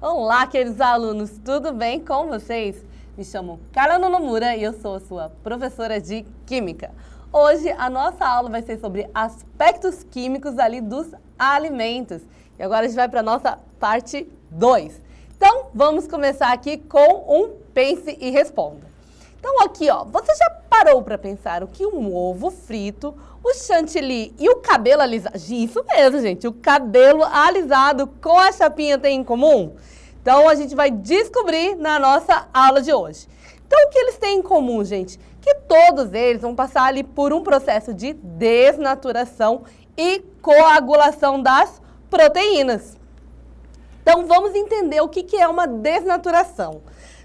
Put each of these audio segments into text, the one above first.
Olá, queridos alunos, tudo bem com vocês? Me chamo Carla Nonomura e eu sou a sua professora de Química. Hoje a nossa aula vai ser sobre aspectos químicos ali dos alimentos. E agora a gente vai para a nossa parte 2. Então, vamos começar aqui com um pense e responda. Então aqui, ó, você já parou para pensar o que um ovo frito, o chantilly e o cabelo alisado, isso mesmo, gente, o cabelo alisado com a chapinha tem em comum? Então a gente vai descobrir na nossa aula de hoje. Então o que eles têm em comum, gente? Que todos eles vão passar ali por um processo de desnaturação e coagulação das proteínas. Então vamos entender o que é uma desnaturação.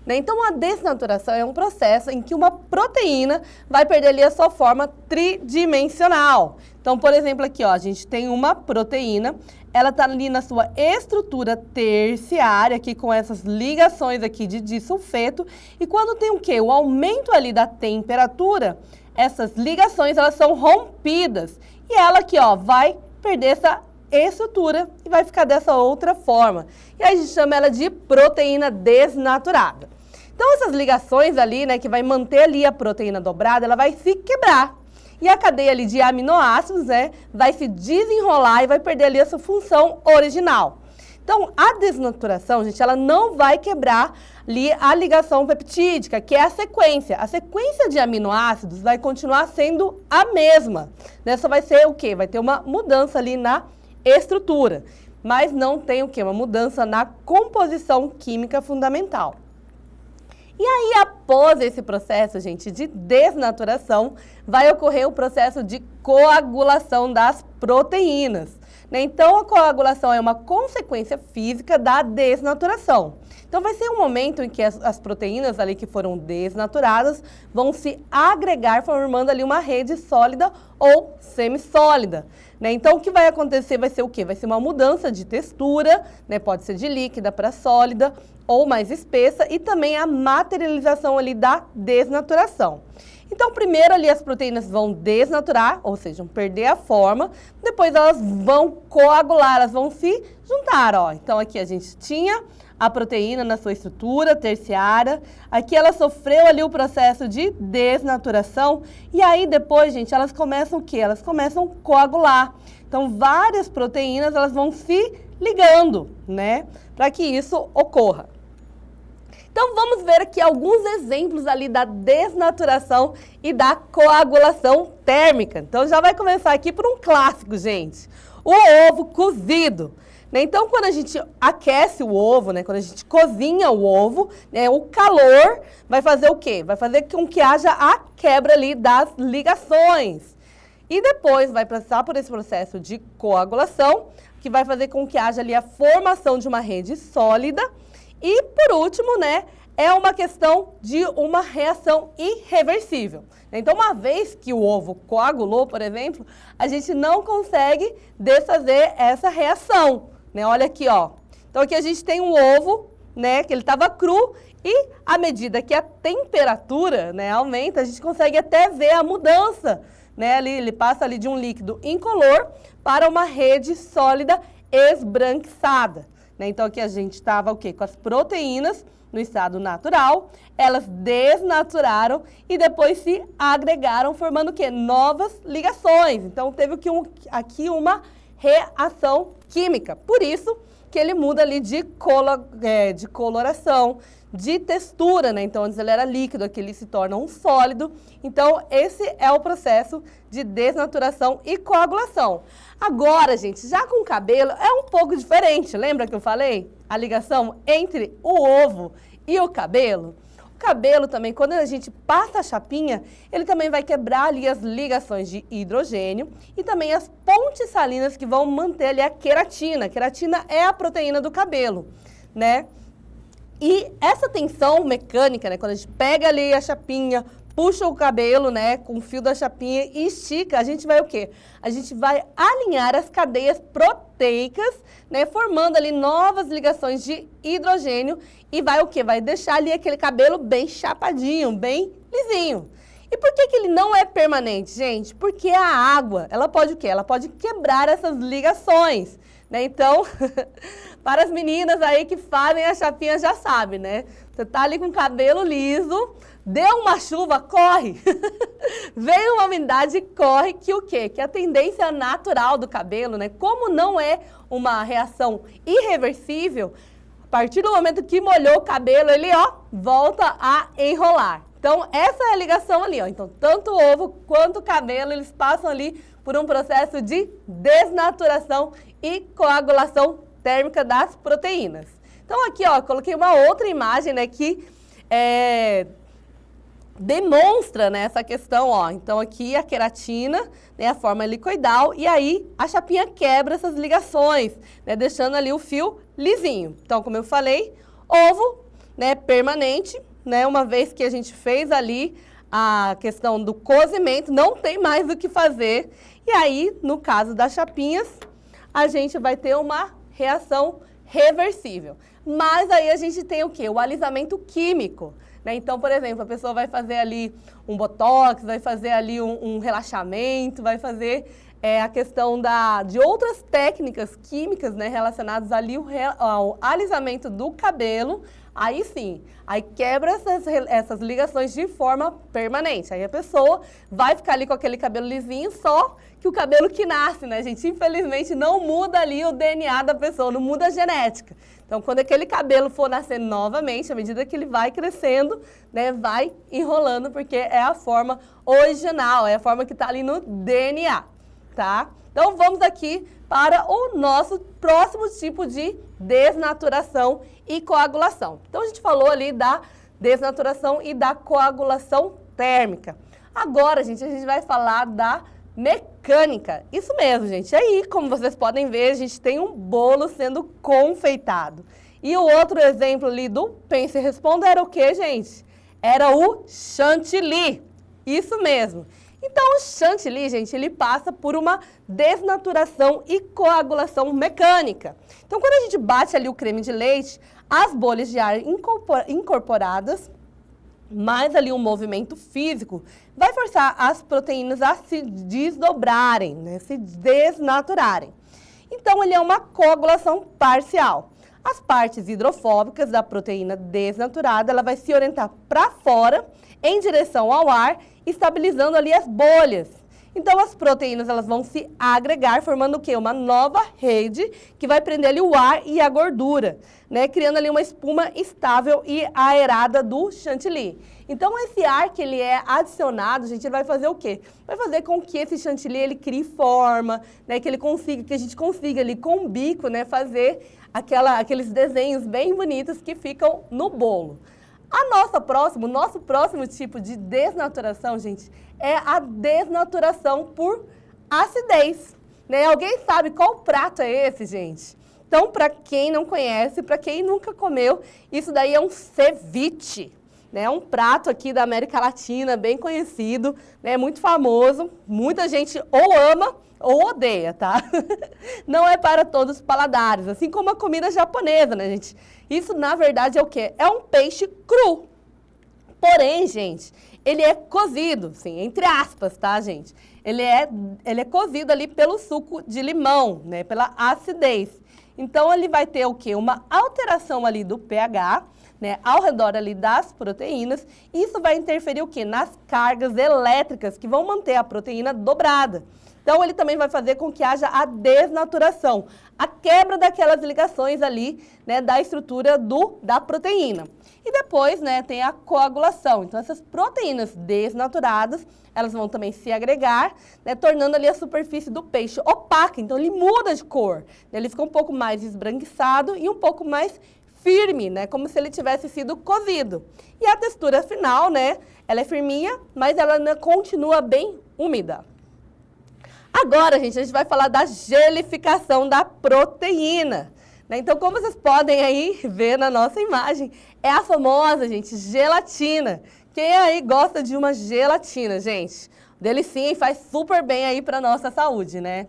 Então, a desnaturação é um processo em que uma proteína vai perder ali a sua forma tridimensional. Então, por exemplo, aqui, ó, a gente tem uma proteína, ela está ali na sua estrutura terciária, aqui com essas ligações aqui de disulfeto. E quando tem o quê? O aumento ali da temperatura, essas ligações, elas são rompidas. E ela aqui, ó, vai perder essa estrutura e vai ficar dessa outra forma. E aí a gente chama ela de proteína desnaturada. Então, essas ligações ali, né, que vai manter ali a proteína dobrada, ela vai se quebrar. E a cadeia ali de aminoácidos, né, vai se desenrolar e vai perder ali a sua função original. Então, a desnaturação, gente, ela não vai quebrar ali a ligação peptídica, que é a sequência. A sequência de aminoácidos vai continuar sendo a mesma, né? Só vai ser o quê? Vai ter uma mudança ali na estrutura, mas não tem o quê? Uma mudança na composição química fundamental. E aí, após esse processo, gente, de desnaturação, vai ocorrer o processo de coagulação das proteínas. Então, a coagulação é uma consequência física da desnaturação. Então, vai ser um momento em que as proteínas ali que foram desnaturadas vão se agregar, formando ali uma rede sólida ou semissólida. Então, o que vai acontecer vai ser o quê? Vai ser uma mudança de textura, né? Pode ser de líquida para sólida ou mais espessa, e também a materialização ali da desnaturação. Então, primeiro ali as proteínas vão desnaturar, ou seja, vão perder a forma, depois elas vão coagular, elas vão se juntar, ó. Então, aqui a gente tinha a proteína na sua estrutura terciária, aqui ela sofreu ali o processo de desnaturação, e aí depois, gente, elas começam o quê? Elas começam a coagular. Então, várias proteínas, elas vão se ligando, né, para que isso ocorra. Então, vamos ver aqui alguns exemplos ali da desnaturação e da coagulação térmica. Então, já vai começar aqui por um clássico, gente. O ovo cozido. Então, quando a gente aquece o ovo, né, quando a gente cozinha o ovo, né, o calor vai fazer o quê? Vai fazer com que haja a quebra ali das ligações. E depois vai passar por esse processo de coagulação, que vai fazer com que haja ali a formação de uma rede sólida. E, por último, né, é uma questão de uma reação irreversível. Então, uma vez que o ovo coagulou, por exemplo, a gente não consegue desfazer essa reação, né? Olha aqui, ó. Então, aqui a gente tem um ovo, né, que ele estava cru, e à medida que a temperatura, né, aumenta, a gente consegue até ver a mudança, né? Ele passa ali de um líquido incolor para uma rede sólida esbranquiçada. Então, aqui a gente estava o quê? Com as proteínas no estado natural, elas desnaturaram e depois se agregaram, formando o quê? Novas ligações. Então, teve aqui uma reação química. Por isso que ele muda ali de coloração, de textura, né? Então, antes ele era líquido, aqui ele se torna um sólido. Então, esse é o processo de desnaturação e coagulação. Agora, gente, já com o cabelo é um pouco diferente. Lembra que eu falei? A ligação entre o ovo e o cabelo? O cabelo também, quando a gente passa a chapinha, ele também vai quebrar ali as ligações de hidrogênio e também as pontes salinas que vão manter ali a queratina. A queratina é a proteína do cabelo, né? E essa tensão mecânica, né, quando a gente pega ali a chapinha, puxa o cabelo, né, com o fio da chapinha e estica, a gente vai o quê? A gente vai alinhar as cadeias proteicas, né, formando ali novas ligações de hidrogênio e vai o quê? Vai deixar ali aquele cabelo bem chapadinho, bem lisinho. E por que ele não é permanente, gente? Porque a água, ela pode o quê? Ela pode quebrar essas ligações, né? Então, para as meninas aí que fazem a chapinha já sabem, né? Você tá ali com o cabelo liso, deu uma chuva, corre! Veio uma umidade, corre, que o quê? Que a tendência natural do cabelo, né? Como não é uma reação irreversível, a partir do momento que molhou o cabelo, ele, ó, volta a enrolar. Então, essa é a ligação ali, ó. Então, tanto o ovo quanto o cabelo, eles passam ali por um processo de desnaturação e coagulação térmica das proteínas. Então, aqui, ó, coloquei uma outra imagem, né, que demonstra, né, essa questão, ó. Então, aqui a queratina, né, a forma helicoidal, e aí a chapinha quebra essas ligações, né, deixando ali o fio lisinho. Então, como eu falei, ovo, né, permanente, né, uma vez que a gente fez ali a questão do cozimento, não tem mais o que fazer. E aí, no caso das chapinhas, a gente vai ter uma reação reversível. Mas aí a gente tem o quê? O alisamento químico, né? Então, por exemplo, a pessoa vai fazer ali um botox, vai fazer ali um relaxamento, vai fazer a questão de outras técnicas químicas, né, relacionadas ali ao alisamento do cabelo. Aí sim, aí quebra essas ligações de forma permanente. Aí a pessoa vai ficar ali com aquele cabelo lisinho, só que o cabelo que nasce, né, gente? Infelizmente não muda ali o DNA da pessoa, não muda a genética. Então, quando aquele cabelo for nascer novamente, à medida que ele vai crescendo, né, vai enrolando, porque é a forma original, é a forma que está ali no DNA, tá? Então, vamos aqui para o nosso próximo tipo de desnaturação e coagulação. Então, a gente falou ali da desnaturação e da coagulação térmica. Agora, gente, a gente vai falar da mecânica. Isso mesmo, gente. Aí, como vocês podem ver, a gente tem um bolo sendo confeitado. E o outro exemplo ali do Pense e Responda era o quê, gente? Era o chantilly. Isso mesmo. Então, o chantilly, gente, ele passa por uma desnaturação e coagulação mecânica. Então, quando a gente bate ali o creme de leite, as bolhas de ar incorporadas, mais ali um movimento físico, vai forçar as proteínas a se desdobrarem, né, se desnaturarem. Então, ele é uma coagulação parcial. As partes hidrofóbicas da proteína desnaturada, ela vai se orientar para fora, em direção ao ar, estabilizando ali as bolhas. Então, as proteínas elas vão se agregar, formando o quê? Uma nova rede que vai prender ali o ar e a gordura, né? Criando ali uma espuma estável e aerada do chantilly. Então, esse ar que ele é adicionado, gente, ele vai fazer o quê? Vai fazer com que esse chantilly ele crie forma, né? Que a gente consiga ali com o bico, né? Fazer aqueles desenhos bem bonitos que ficam no bolo. Nosso próximo tipo de desnaturação, gente, é a desnaturação por acidez, né? Alguém sabe qual prato é esse, gente? Então, para quem não conhece, para quem nunca comeu, isso daí é um ceviche, né? É um prato aqui da América Latina, bem conhecido, né? Muito famoso, muita gente ou ama ou odeia, tá? Não é para todos os paladares, assim como a comida japonesa, né, gente? Isso, na verdade, é o quê? É um peixe cru. Porém, gente, ele é cozido, sim, entre aspas, tá, gente? Ele é cozido ali pelo suco de limão, né, pela acidez. Então, ele vai ter o quê? Uma alteração ali do pH, né, ao redor ali das proteínas. Isso vai interferir o quê? Nas cargas elétricas que vão manter a proteína dobrada. Então, ele também vai fazer com que haja a desnaturação, a quebra daquelas ligações ali, né, da estrutura da proteína. E depois, né, tem a coagulação. Então, essas proteínas desnaturadas, elas vão também se agregar, né, tornando ali a superfície do peixe opaca. Então, ele muda de cor. Ele fica um pouco mais esbranquiçado e um pouco mais firme, né, como se ele tivesse sido cozido. E a textura final, né, ela é firminha, mas ela ainda continua bem úmida. Agora, gente, a gente vai falar da gelificação da proteína, né? Então, como vocês podem aí ver na nossa imagem, é a famosa, gente, gelatina. Quem aí gosta de uma gelatina, gente? Delicinha e faz super bem aí para nossa saúde, né?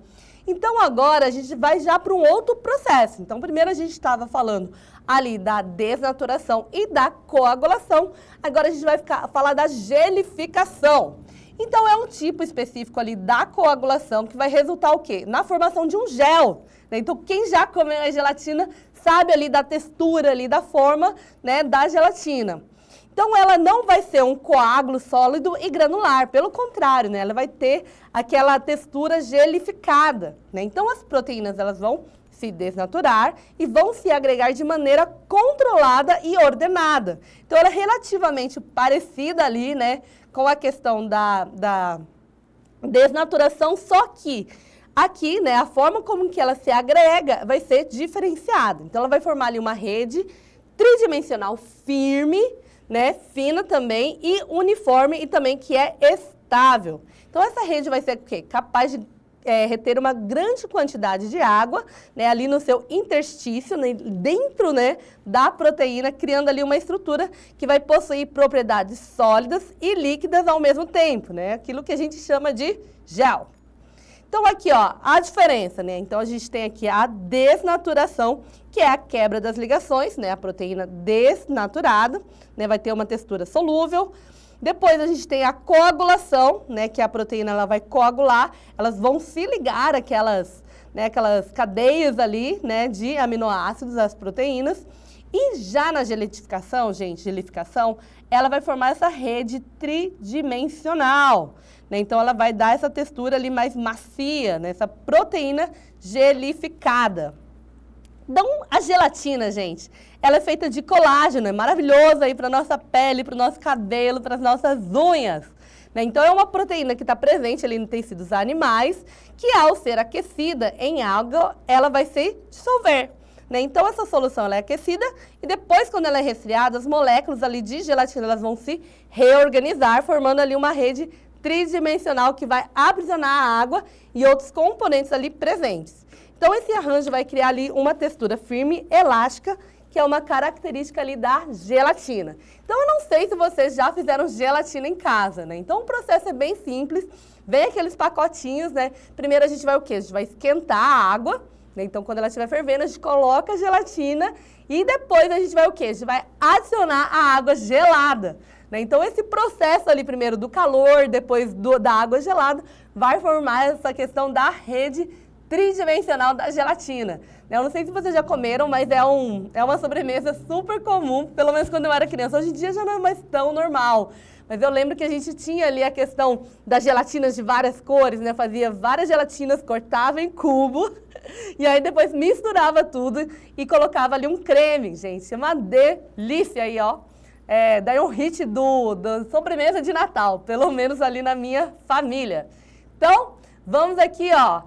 Então, agora a gente vai já para um outro processo. Então, primeiro a gente estava falando ali da desnaturação e da coagulação. Agora a gente vai falar da gelificação. Então, é um tipo específico ali da coagulação que vai resultar o quê? Na formação de um gel. Né? Então, quem já comeu a gelatina sabe ali da textura, ali da forma, né, da gelatina. Então, ela não vai ser um coágulo sólido e granular, pelo contrário, né? Ela vai ter aquela textura gelificada, né? Então, as proteínas elas vão se desnaturar e vão se agregar de maneira controlada e ordenada. Então, ela é relativamente parecida ali, né, com a questão da desnaturação, só que aqui, né, a forma como que ela se agrega vai ser diferenciada. Então, ela vai formar ali uma rede tridimensional firme, né, fina também e uniforme e também que é estável. Então, essa rede vai ser o quê? Capaz de reter uma grande quantidade de água, né, ali no seu interstício, né, dentro, né, da proteína, criando ali uma estrutura que vai possuir propriedades sólidas e líquidas ao mesmo tempo, né, aquilo que a gente chama de gel. Então, aqui, ó, a diferença, né? Então, a gente tem aqui a desnaturação, que é a quebra das ligações, né? A proteína desnaturada, né? Vai ter uma textura solúvel. Depois, a gente tem a coagulação, né? Que a proteína, ela vai coagular. Elas vão se ligar aquelas cadeias ali, né? De aminoácidos, as proteínas. E já na gelificação, gente, ela vai formar essa rede tridimensional. Né? Então, ela vai dar essa textura ali mais macia, né? Essa proteína gelificada. Então, a gelatina, gente, ela é feita de colágeno, é maravilhoso aí para nossa pele, para o nosso cabelo, para as nossas unhas. Né? Então, é uma proteína que está presente ali nos tecidos animais, que ao ser aquecida em água, ela vai se dissolver. Né? Então, essa solução ela é aquecida e depois, quando ela é resfriada, as moléculas ali de gelatina elas vão se reorganizar, formando ali uma rede tridimensional que vai aprisionar a água e outros componentes ali presentes. Então, esse arranjo vai criar ali uma textura firme, elástica, que é uma característica ali da gelatina. Então, eu não sei se vocês já fizeram gelatina em casa, né? Então, o processo é bem simples, vem aqueles pacotinhos, né? Primeiro, a gente vai o quê? A gente vai esquentar a água, né? Então, quando ela estiver fervendo, a gente coloca a gelatina e depois a gente vai o quê? A gente vai adicionar a água gelada. Né? Então, esse processo ali, primeiro do calor, depois da água gelada, vai formar essa questão da rede tridimensional da gelatina. Eu não sei se vocês já comeram, mas é uma sobremesa super comum, pelo menos quando eu era criança. Hoje em dia já não é mais tão normal. Mas eu lembro que a gente tinha ali a questão das gelatinas de várias cores, né? Fazia várias gelatinas, cortava em cubo, e aí depois misturava tudo e colocava ali um creme, gente. É uma delícia aí, ó. Daí um hit da sobremesa de Natal, pelo menos ali na minha família. Então, vamos aqui, ó,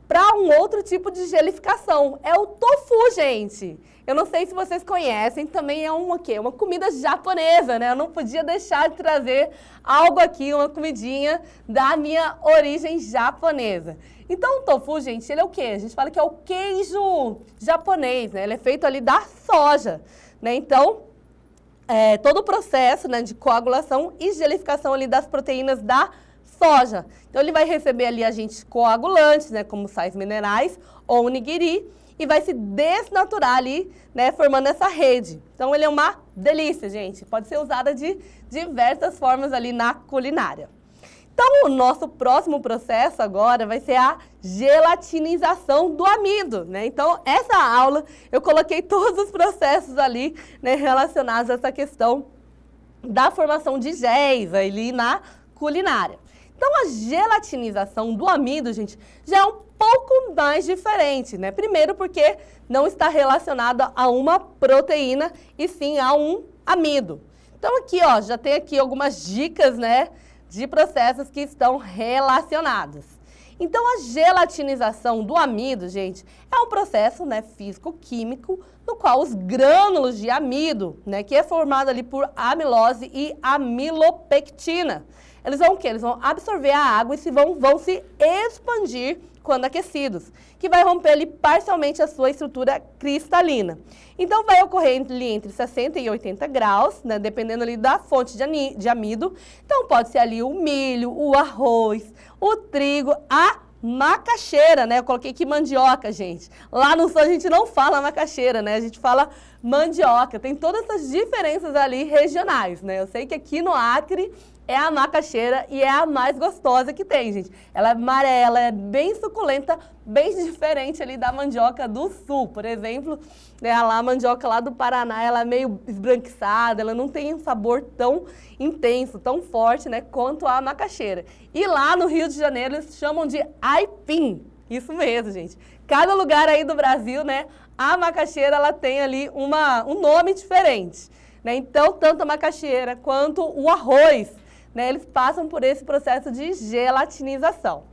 para um outro tipo de gelificação. É o tofu, gente. Eu não sei se vocês conhecem, também é uma comida japonesa, né? Eu não podia deixar de trazer algo aqui, uma comidinha da minha origem japonesa. Então, o tofu, gente, ele é o quê? A gente fala que é o queijo japonês, né? Ele é feito ali da soja, né? Então, todo o processo, né, de coagulação e gelificação ali das proteínas da soja. Então, ele vai receber ali agentes coagulantes, né, como sais minerais ou nigiri, e vai se desnaturar ali, né, formando essa rede. Então, ele é uma delícia, gente. Pode ser usada de diversas formas ali na culinária. Então, o nosso próximo processo agora vai ser a gelatinização do amido, né? Então, essa aula eu coloquei todos os processos ali, né, relacionados a essa questão da formação de géis ali na culinária. Então, a gelatinização do amido, gente, já é um pouco mais diferente, né? Primeiro porque não está relacionada a uma proteína e sim a um amido. Então, aqui, ó, já tem aqui algumas dicas, né, de processos que estão relacionados. Então, a gelatinização do amido, gente, é um processo, né, físico-químico no qual os grânulos de amido, né, que é formado ali por amilose e amilopectina, eles vão o quê? Eles vão absorver a água e vão se expandir quando aquecidos, que vai romper ali parcialmente a sua estrutura cristalina. Então, vai ocorrer ali entre 60 e 80 graus, né, dependendo ali da fonte de amido. Então, pode ser ali o milho, o arroz, o trigo, a macaxeira, né? Eu coloquei aqui mandioca, gente. Lá no sul a gente não fala macaxeira, né? A gente fala mandioca. Tem todas essas diferenças ali regionais, né? Eu sei que aqui no Acre é a macaxeira e é a mais gostosa que tem, gente. Ela é amarela, é bem suculenta, bem diferente ali da mandioca do sul. Por exemplo, né, a mandioca lá do Paraná, ela é meio esbranquiçada, ela não tem um sabor tão intenso, tão forte, né, quanto a macaxeira. E lá no Rio de Janeiro eles chamam de aipim. Isso mesmo, gente. Cada lugar aí do Brasil, né, a macaxeira ela tem ali um nome diferente, né? Então, tanto a macaxeira quanto o arroz, né, eles passam por esse processo de gelatinização.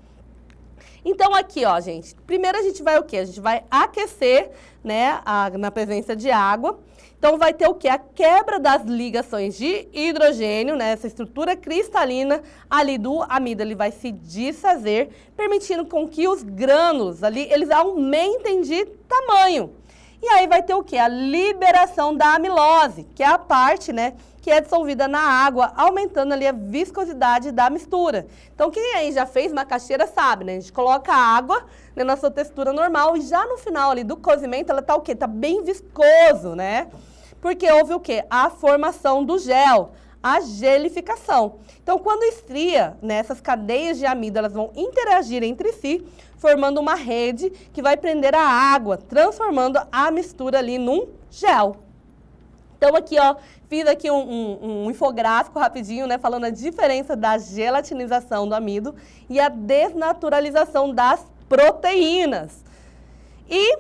Então, aqui, ó, gente, primeiro a gente vai o quê? A gente vai aquecer, né, na presença de água. Então, vai ter o quê? A quebra das ligações de hidrogênio, né, essa estrutura cristalina ali do amido, ele vai se desfazer, permitindo com que os grânulos ali, eles aumentem de tamanho. E aí vai ter o quê? A liberação da amilose, que é a parte, né, que é dissolvida na água, aumentando ali a viscosidade da mistura. Então, quem aí já fez macaxeira sabe, né? A gente coloca a água, né, na sua textura normal e já no final ali do cozimento ela tá o quê? Tá bem viscoso, né? Porque houve o quê? A formação do gel, a gelificação. Então, quando estria, né, essas cadeias de amido, elas vão interagir entre si, formando uma rede que vai prender a água, transformando a mistura ali num gel. Então, aqui, ó, fiz aqui um infográfico rapidinho, né, falando a diferença da gelatinização do amido e a desnaturalização das proteínas. E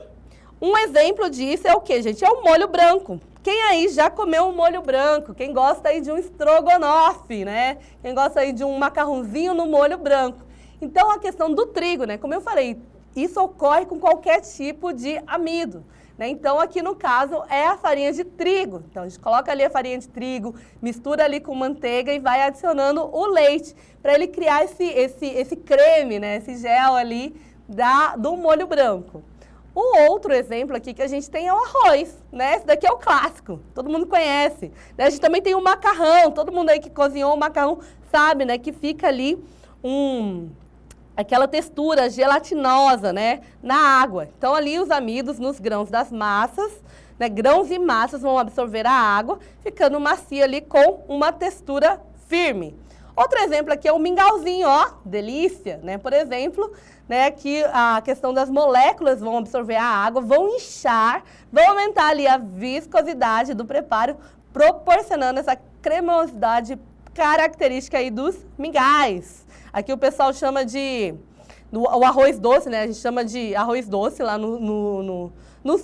um exemplo disso é o quê, gente? É o molho branco. Quem aí já comeu um molho branco? Quem gosta aí de um estrogonofe, né? Quem gosta aí de um macarrãozinho no molho branco? Então, a questão do trigo, né? Como eu falei, isso ocorre com qualquer tipo de amido, né? Então, aqui no caso, é a farinha de trigo. Então, a gente coloca ali a farinha de trigo, mistura ali com manteiga e vai adicionando o leite para ele criar esse creme, né? Esse gel ali do molho branco. Um outro exemplo aqui que a gente tem é o arroz, né? Esse daqui é o clássico, todo mundo conhece. A gente também tem o macarrão, todo mundo aí que cozinhou o macarrão sabe, né? Que fica ali aquela textura gelatinosa, né, na água. Então, ali os amidos nos grãos das massas, né, grãos e massas vão absorver a água, ficando macia ali com uma textura firme. Outro exemplo aqui é o mingauzinho, ó, delícia, né? Por exemplo, né, que a questão das moléculas vão absorver a água, vão inchar, vão aumentar ali a viscosidade do preparo, proporcionando essa cremosidade característica aí dos mingais. Aqui o pessoal chama o arroz doce, né? A gente chama de arroz doce lá no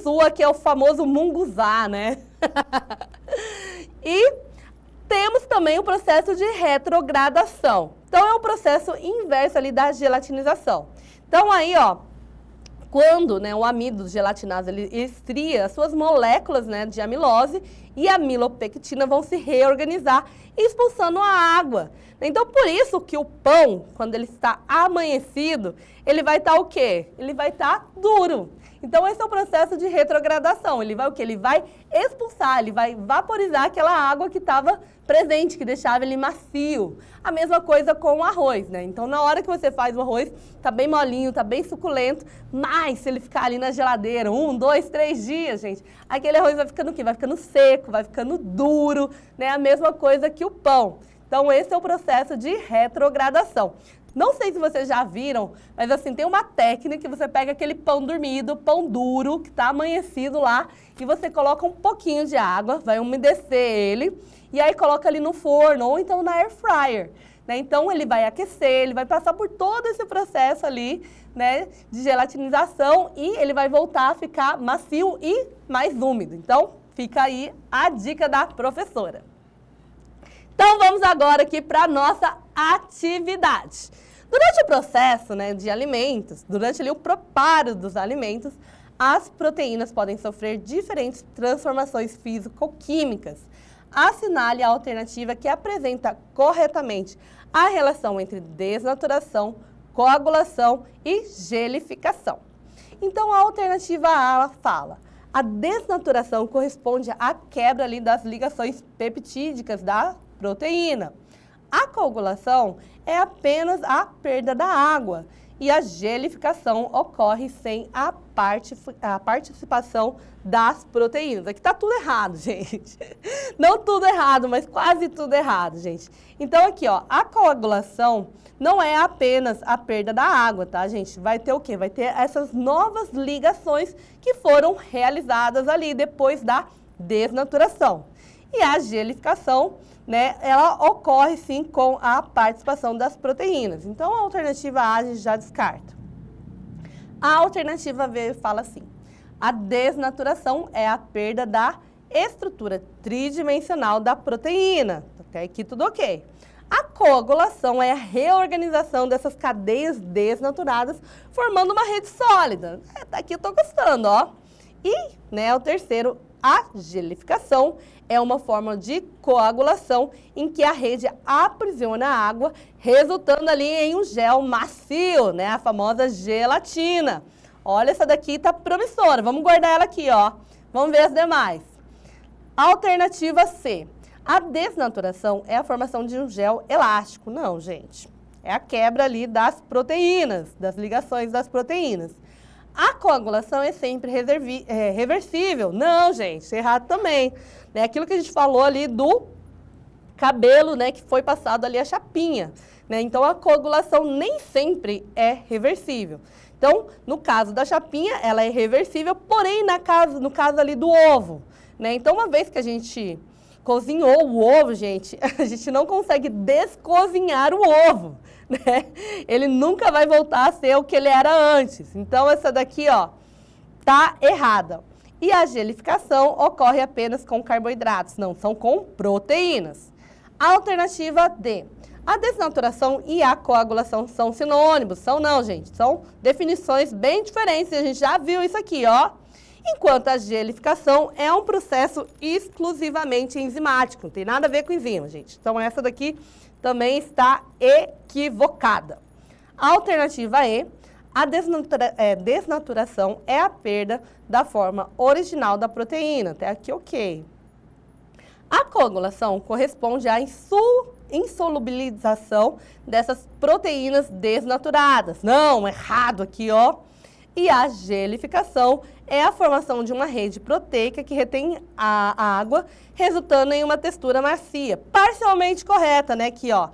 sul, aqui é o famoso munguzá, né? E temos também o processo de retrogradação. Então, é o processo inverso ali da gelatinização. Então, aí, ó, quando, né, o amido gelatinado ele estria, as suas moléculas, né, de amilose e amilopectina vão se reorganizar, expulsando a água. Então, por isso que o pão, quando ele está amanhecido, ele vai estar o quê? Ele vai estar duro. Então, esse é o processo de retrogradação. Ele vai o quê? Ele vai expulsar, ele vai vaporizar aquela água que estava presente, que deixava ele macio. A mesma coisa com o arroz, né? Então, na hora que você faz o arroz, tá bem molinho, tá bem suculento, mas se ele ficar ali na geladeira 1, 2, 3 dias, gente, aquele arroz vai ficando o quê? Vai ficando seco, vai ficando duro, né? A mesma coisa que o pão. Então, esse é o processo de retrogradação. Não sei se vocês já viram, mas assim, tem uma técnica que você pega aquele pão dormido, pão duro, que está amanhecido lá, e você coloca um pouquinho de água, vai umedecer ele, e aí coloca ali no forno, ou então na air fryer, né? Então, ele vai aquecer, ele vai passar por todo esse processo ali, né, de gelatinização, e ele vai voltar a ficar macio e mais úmido. Então, fica aí a dica da professora. Então, vamos agora aqui para a nossa atividade. Durante o processo, né, de alimentos, durante ali o preparo dos alimentos, as proteínas podem sofrer diferentes transformações físico-químicas. Assinale a alternativa que apresenta corretamente a relação entre desnaturação, coagulação e gelificação. Então, a alternativa A ela fala: a desnaturação corresponde à quebra ali das ligações peptídicas da proteína. A coagulação é apenas a perda da água. e a gelificação ocorre sem a participação das proteínas. Aqui tá tudo errado, gente. Não tudo errado, mas quase tudo errado, gente. Então aqui, ó, a coagulação não é apenas a perda da água, tá, gente? Vai ter o quê? Vai ter essas novas ligações que foram realizadas ali depois da desnaturação. E a gelificação, né, ela ocorre sim com a participação das proteínas. Então, a alternativa A a gente já descarta. A alternativa B fala assim: a desnaturação é a perda da estrutura tridimensional da proteína. Até aqui tudo ok. A coagulação é a reorganização dessas cadeias desnaturadas, formando uma rede sólida. Daqui eu tô gostando, ó. E, né, o terceiro, a gelificação é uma forma de coagulação em que a rede aprisiona a água, resultando ali em um gel macio, né, a famosa gelatina. Olha, essa daqui tá promissora, vamos guardar ela aqui, ó. Vamos ver as demais. Alternativa C. A desnaturação é a formação de um gel elástico. Não, gente. É a quebra ali das proteínas, das ligações das proteínas. A coagulação é sempre reversível. Não, gente, errado também. É aquilo que a gente falou ali do cabelo, né, que foi passado ali a chapinha. Né? Então, a coagulação nem sempre é reversível. Então, no caso da chapinha, ela é reversível, porém, no caso ali do ovo. Né? Então, uma vez que a gente cozinhou o ovo, gente, a gente não consegue descozinhar o ovo, né? Ele nunca vai voltar a ser o que ele era antes. Então, essa daqui, ó, tá errada. E a gelificação ocorre apenas com carboidratos, não, são com proteínas. Alternativa D. A desnaturação e a coagulação são sinônimos? São não, gente. São definições bem diferentes. A gente já viu isso aqui, ó. Enquanto a gelificação é um processo exclusivamente enzimático. Não tem nada a ver com enzima, gente. Então, essa daqui também está equivocada. Alternativa E. A desnaturação é a perda da forma original da proteína. Até aqui, ok. A coagulação corresponde à insolubilização dessas proteínas desnaturadas. Não, errado aqui, ó. E a gelificação é a formação de uma rede proteica que retém a água, resultando em uma textura macia. Parcialmente correta, né? Aqui, ó.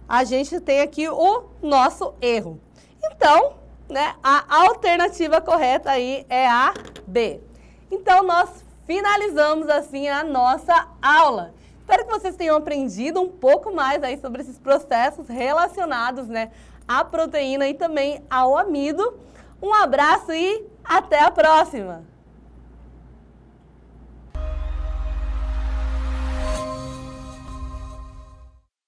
A gente tem aqui o nosso erro. Então, né, a alternativa correta aí é a B. Então, nós finalizamos assim a nossa aula. Espero que vocês tenham aprendido um pouco mais aí sobre esses processos relacionados, né, à proteína e também ao amido. Um abraço e até a próxima!